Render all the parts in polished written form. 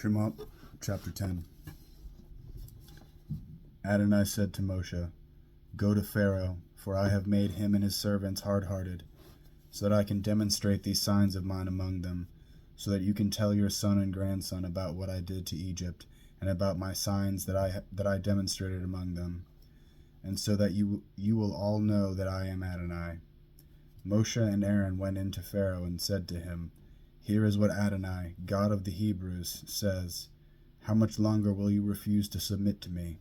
Shemot, chapter 10. Adonai said to Moshe, "Go to Pharaoh, for I have made him and his servants hard-hearted, so that I can demonstrate these signs of mine among them, so that you can tell your son and grandson about what I did to Egypt, and about my signs that I demonstrated among them, and so that you will all know that I am Adonai." Moshe and Aaron went in to Pharaoh and said to him, "Here is what Adonai, God of the Hebrews, says, How much longer will you refuse to submit to me?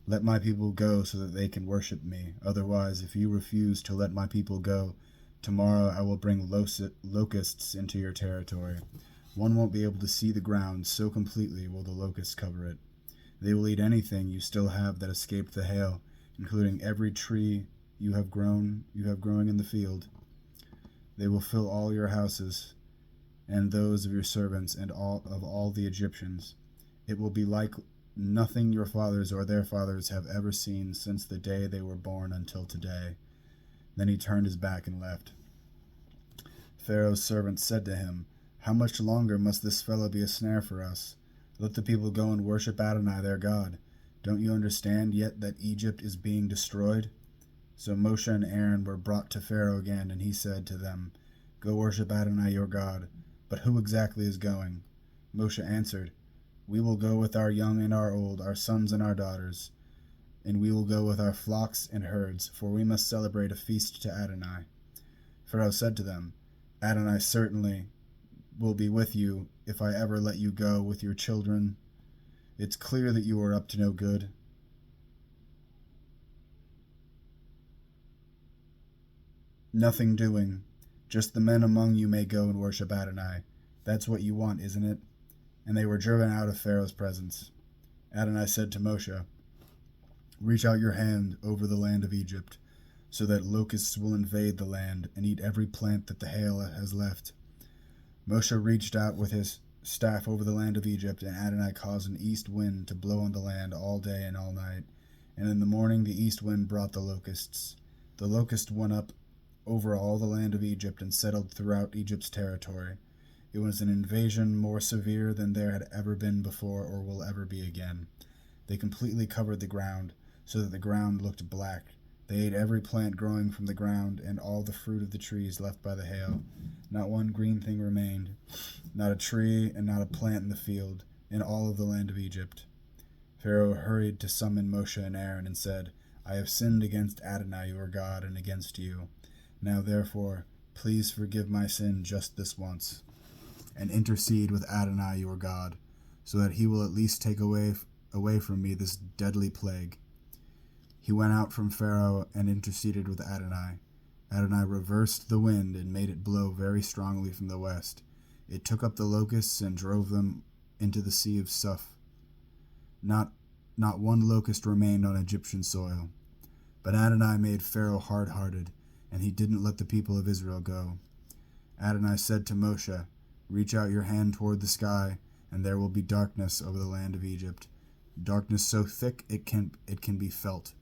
Let my people go so that they can worship me. Otherwise, if you refuse to let my people go, tomorrow I will bring locusts into your territory. One won't be able to see the ground, so completely will the locusts cover it. They will eat anything you still have that escaped the hail, including every tree you have growing in the field. They will fill all your houses and those of your servants and all the Egyptians. It will be like nothing your fathers or their fathers have ever seen since the day they were born until today." Then he turned his back and left. Pharaoh's servants said to him, "How much longer must this fellow be a snare for us? Let the people go and worship Adonai their God. Don't you understand yet that Egypt is being destroyed?" So Moshe and Aaron were brought to Pharaoh again, and he said to them, "Go worship Adonai your God. But who exactly is going?" Moshe answered, "We will go with our young and our old, our sons and our daughters, and we will go with our flocks and herds, for we must celebrate a feast to Adonai." Pharaoh said to them, "Adonai certainly will be with you if I ever let you go with your children. It's clear that you are up to no good. Nothing doing. Just the men among you may go and worship Adonai. That's what you want, isn't it?" And they were driven out of Pharaoh's presence. Adonai said to Moshe, "Reach out your hand over the land of Egypt, so that locusts will invade the land and eat every plant that the hail has left." Moshe reached out with his staff over the land of Egypt, and Adonai caused an east wind to blow on the land all day and all night. And in the morning the east wind brought the locusts. The locust went up over all the land of Egypt and settled throughout Egypt's territory. It was an invasion more severe than there had ever been before or will ever be again. They completely covered the ground, so that the ground looked black. They ate every plant growing from the ground and all the fruit of the trees left by the hail. Not one green thing remained, not a tree and not a plant in the field, in all of the land of Egypt. Pharaoh hurried to summon Moshe and Aaron and said, "I have sinned against Adonai your God and against you. Now therefore, please forgive my sin just this once, and intercede with Adonai your God, so that he will at least take away from me this deadly plague." He went out from Pharaoh and interceded with Adonai. Adonai reversed the wind and made it blow very strongly from the west. It took up the locusts and drove them into the Sea of Suf. Not one locust remained on Egyptian soil. But Adonai made Pharaoh hard-hearted, and he didn't let the people of Israel go. Adonai said to Moshe, "Reach out your hand toward the sky, and there will be darkness over the land of Egypt, darkness so thick it can be felt."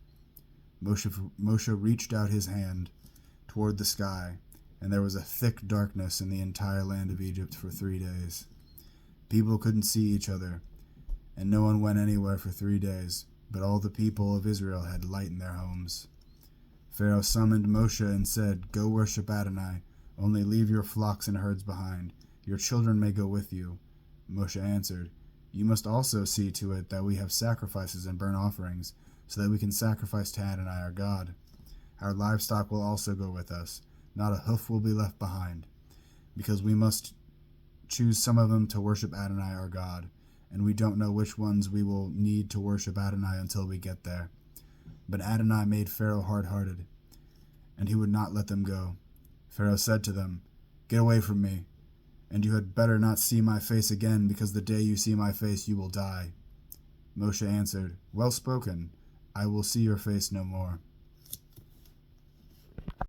Moshe reached out his hand toward the sky, and there was a thick darkness in the entire land of Egypt for 3 days. People couldn't see each other, and no one went anywhere for 3 days, but all the people of Israel had light in their homes. Pharaoh summoned Moshe and said, "Go worship Adonai, only leave your flocks and herds behind. Your children may go with you." Moshe answered, "You must also see to it that we have sacrifices and burnt offerings, so that we can sacrifice to Adonai our God. Our livestock will also go with us. Not a hoof will be left behind, because we must choose some of them to worship Adonai our God, and we don't know which ones we will need to worship Adonai until we get there." But Adonai made Pharaoh hard-hearted, and he would not let them go. Pharaoh said to them, "Get away from me, and you had better not see my face again, because the day you see my face you will die." Moshe answered, "Well spoken. I will see your face no more."